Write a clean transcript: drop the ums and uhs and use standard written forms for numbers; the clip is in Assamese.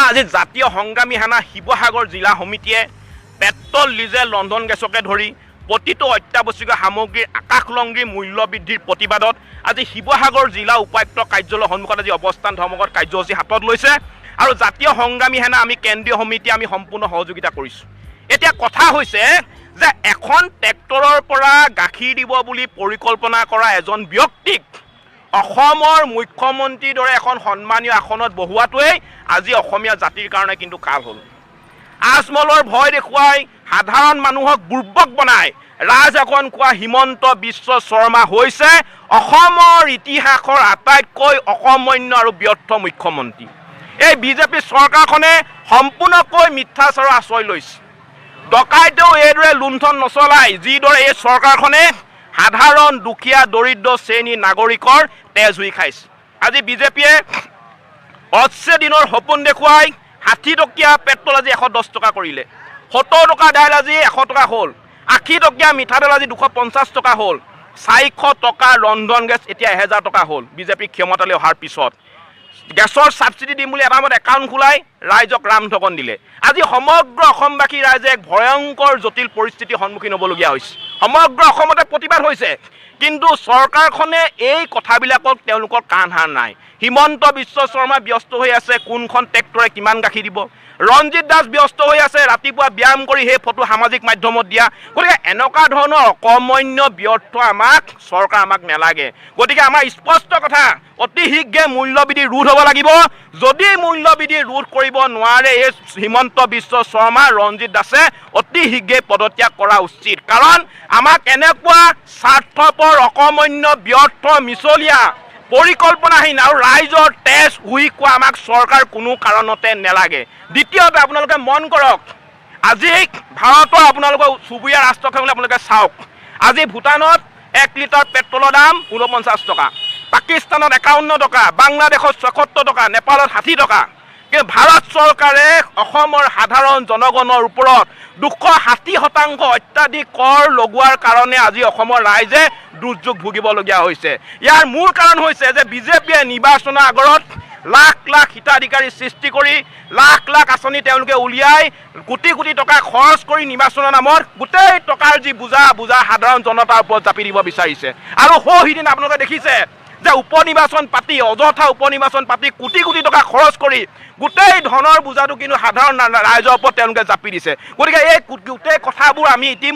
আজি জাতীয় সংগ্ৰামী সেনা শিৱসাগৰ জিলা সমিতিয়ে পেট্ৰল ডিজেল ৰন্ধন গেছকে ধৰি প্ৰতিটো অত্যাৱশ্যকীয় সামগ্ৰীৰ আকাশলংঘী মূল্য বৃদ্ধিৰ প্ৰতিবাদত আজি শিৱসাগৰ জিলা উপায়ুক্ত কাৰ্যালয়ৰ সন্মুখত আজি অৱস্থান ধৰ্মঘট কাৰ্যসূচী হাতত লৈছে আৰু জাতীয় সংগ্ৰামী সেনা আমি কেন্দ্ৰীয় সমিতি আমি সম্পূৰ্ণ সহযোগিতা কৰিছোঁ। এতিয়া কথা হৈছে যে এখন ট্ৰেক্টৰৰ পৰা গাখীৰ দিব বুলি পৰিকল্পনা কৰা এজন ব্যক্তিক অসমৰ মুখ্যমন্ত্ৰীৰ দৰে এখন সন্মানীয় আসনত বহোৱাটোৱেই আজি অসমীয়া জাতিৰ কাৰণে কিন্তু কাল হ'ল। আজমলৰ ভয় দেখুৱাই সাধাৰণ মানুহক বুৰ্বক বনাই ৰাজশাসন কোৱা হিমন্ত বিশ্ব শৰ্মা হৈছে অসমৰ ইতিহাসৰ আটাইতকৈ অসামান্য আৰু ব্যৰ্থ মুখ্যমন্ত্ৰী। এই বিজেপি চৰকাৰখনে সম্পূৰ্ণকৈ মিথ্যাচাৰৰ আশ্ৰয় লৈছে। ডকাইতেও এইদৰে লুণ্ঠন নচলাই যিদৰে এই চৰকাৰখনে সাধাৰণ দুখীয়া দৰিদ্ৰ শ্ৰেণীৰ নাগৰিকৰ তেজ হুই খাইছে। আজি বিজেপিয়ে অস্ছে দিনৰ সপোন দেখুৱাই 60 টকীয়া পেট্ৰল আজি 110 টকা কৰিলে, 70 টকা দাইল আজি 100 টকা হ'ল, 80 টকীয়া মিঠাতেল আজি 250 টকা হ'ল, 400 টকা ৰন্ধন গেছ এতিয়া 1000 টকা হ'ল। বিজেপি ক্ষমতালৈ অহাৰ পিছত গেছৰ ছাবচিডি দিম বুলি এটা একাউণ্ট খোলাই ৰাইজক ৰামঠগন দিলে। আজি সমগ্ৰ অসমবাসী ৰাইজে এক ভয়ংকৰ জটিল পৰিস্থিতিৰ সন্মুখীন হ'বলগীয়া হৈছে। সমগ্ৰ অসমতে প্ৰতিবাদ হৈছে, কিন্তু চৰকাৰখনে এই কথাবিলাকক তেওঁলোকৰ কাণ সাৰ নাই। হিমন্ত বিশ্ব শৰ্মা ব্যস্ত হৈ আছে কোনখন ট্ৰেক্টৰে কিমান গাখীৰ দিব, ৰঞ্জিত দাস ব্যস্ত হৈ আছে ৰাতিপুৱা ব্যায়াম কৰি সেই ফটো সামাজিক মাধ্যমত দিয়া। গতিকে এনেকুৱা ধৰণৰ অকৰ্মণ্য ব্যৰ্থ চৰকাৰ আমাক নালাগে। গতিকে আমাৰ স্পষ্ট কথা, অতি শীঘ্ৰে মূল্যবৃদ্ধি ৰোধ হ'ব লাগিব। যদি মূল্যবৃদ্ধি ৰোধ কৰিব নোৱাৰে এই হিমন্ত বিশ্ব শৰ্মা ৰঞ্জিত দাসে অতি শীঘ্ৰে পদত্যাগ কৰা উচিত। কাৰণ আমাক এনেকুৱা স্বাৰ্থপৰ অকৰ্মণ্য ব্যৰ্থ মিছলীয়া পৰিকল্পনাহীন আৰু ৰাইজৰ তেজ হুই কোৱা আমাক চৰকাৰ কোনো কাৰণতে নালাগে। দ্বিতীয়তে আপোনালোকে মন কৰক, আজি ভাৰতৰ আপোনালোকৰ চুবুৰীয়া ৰাষ্ট্ৰখন আপোনালোকে চাওক। আজি ভূটানত 1 লিটাৰ পেট্ৰলৰ দাম 49 টকা, পাকিস্তানত 51 টকা, বাংলাদেশত 76 টকা, নেপালত 60 টকা। কিন্তু ভাৰত চৰকাৰে অসমৰ সাধাৰণ জনগণৰ ওপৰত 260% অত্যাধিক কৰ লগোৱাৰ কাৰণে আজি অসমৰ ৰাইজে দুৰ্যোগ ভুগিবলগীয়া হৈছে। ইয়াৰ মূল কাৰণ হৈছে যে বিজেপিয়ে নিৰ্বাচনৰ আগত লাখ লাখ হিতাধিকাৰী সৃষ্টি কৰি লাখ লাখ আঁচনি তেওঁলোকে উলিয়াই কোটি কোটি টকা খৰচ কৰি নিৰ্বাচনৰ নামত গোটেই টকাৰ যি বুজা সাধাৰণ জনতাৰ ওপৰত জাপি দিব বিচাৰিছে। আৰু সিদিনা আপোনালোকে দেখিছে যে উপনিৰ্বাচন পাতি অযথা উপনিৰ্বাচন পাতি কোটি কোটি টকা খৰচ কৰি গোটেই ধনৰ বুজাটো কিন্তু সাধাৰণ ৰাইজৰ ওপৰত তেওঁলোকে জাপি দিছে। গতিকে এই গোটেই কথাবোৰ আমি ইতিমধ্যে